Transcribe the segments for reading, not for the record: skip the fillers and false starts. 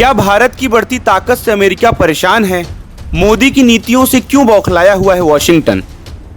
क्या भारत की बढ़ती ताकत से अमेरिका परेशान है? मोदी की नीतियों से क्यों बौखलाया हुआ है वॉशिंगटन?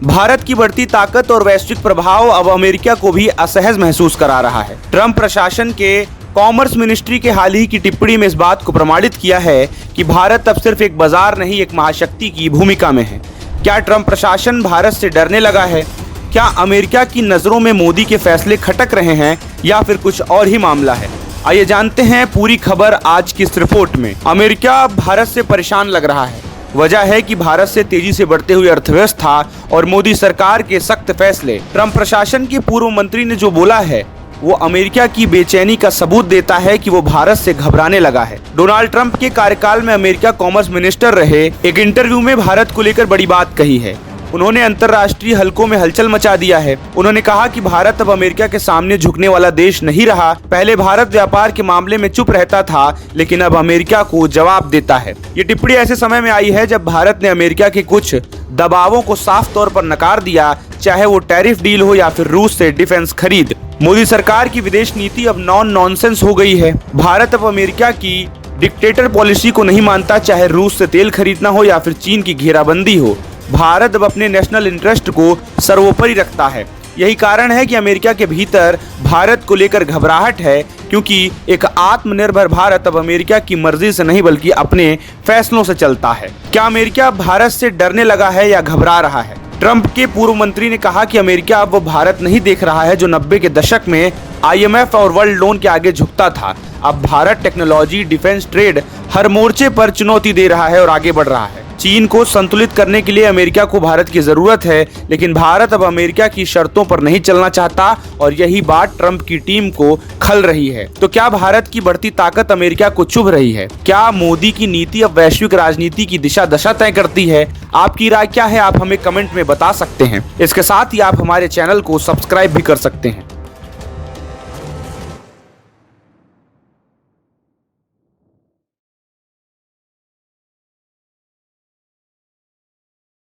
भारत की बढ़ती ताकत और वैश्विक प्रभाव अब अमेरिका को भी असहज महसूस करा रहा है। ट्रंप प्रशासन के कॉमर्स मिनिस्ट्री के हाल ही की टिप्पणी में इस बात को प्रमाणित किया है कि भारत अब सिर्फ एक बाजार नहीं, एक महाशक्ति की भूमिका में है। क्या ट्रंप प्रशासन भारत से डरने लगा है? क्या अमेरिका की नजरों में मोदी के फैसले खटक रहे हैं या फिर कुछ और ही मामला है? आइए जानते हैं पूरी खबर आज की इस रिपोर्ट में। अमेरिका भारत से परेशान लग रहा है। वजह है कि भारत से तेजी से बढ़ते हुए अर्थव्यवस्था और मोदी सरकार के सख्त फैसले। ट्रंप प्रशासन के पूर्व मंत्री ने जो बोला है वो अमेरिका की बेचैनी का सबूत देता है कि वो भारत से घबराने लगा है। डोनाल्ड ट्रंप के कार्यकाल में अमेरिका कॉमर्स मिनिस्टर रहे एक इंटरव्यू में भारत को लेकर बड़ी बात कही है। उन्होंने अंतर्राष्ट्रीय हलकों में हलचल मचा दिया है। उन्होंने कहा कि भारत अब अमेरिका के सामने झुकने वाला देश नहीं रहा। पहले भारत व्यापार के मामले में चुप रहता था, लेकिन अब अमेरिका को जवाब देता है। ये टिप्पणी ऐसे समय में आई है जब भारत ने अमेरिका के कुछ दबावों को साफ तौर पर नकार दिया, चाहे वो टैरिफ डील हो या फिर रूस से डिफेंस खरीद। मोदी सरकार की विदेश नीति अब नॉनसेंस हो गई है। भारत अब अमेरिका की डिक्टेटर पॉलिसी को नहीं मानता, चाहे रूस से तेल खरीदना हो या फिर चीन की घेराबंदी हो। भारत अब अपने नेशनल इंटरेस्ट को सर्वोपरि रखता है। यही कारण है कि अमेरिका के भीतर भारत को लेकर घबराहट है, क्योंकि एक आत्मनिर्भर भारत अब अमेरिका की मर्जी से नहीं बल्कि अपने फैसलों से चलता है। क्या अमेरिका भारत से डरने लगा है या घबरा रहा है? ट्रंप के पूर्व मंत्री ने कहा कि अमेरिका अब वो भारत नहीं देख रहा है जो 90 के दशक में IMF और वर्ल्ड लोन के आगे झुकता था। अब भारत टेक्नोलॉजी, डिफेंस, ट्रेड हर मोर्चे पर चुनौती दे रहा है और आगे बढ़ रहा है। चीन को संतुलित करने के लिए अमेरिका को भारत की जरूरत है, लेकिन भारत अब अमेरिका की शर्तों पर नहीं चलना चाहता और यही बात ट्रंप की टीम को खल रही है। तो क्या भारत की बढ़ती ताकत अमेरिका को चुभ रही है? क्या मोदी की नीति अब वैश्विक राजनीति की दिशा दशा तय करती है? आपकी राय क्या है? आप हमें कमेंट में बता सकते हैं। इसके साथ ही आप हमारे चैनल को सब्सक्राइब भी कर सकते हैं।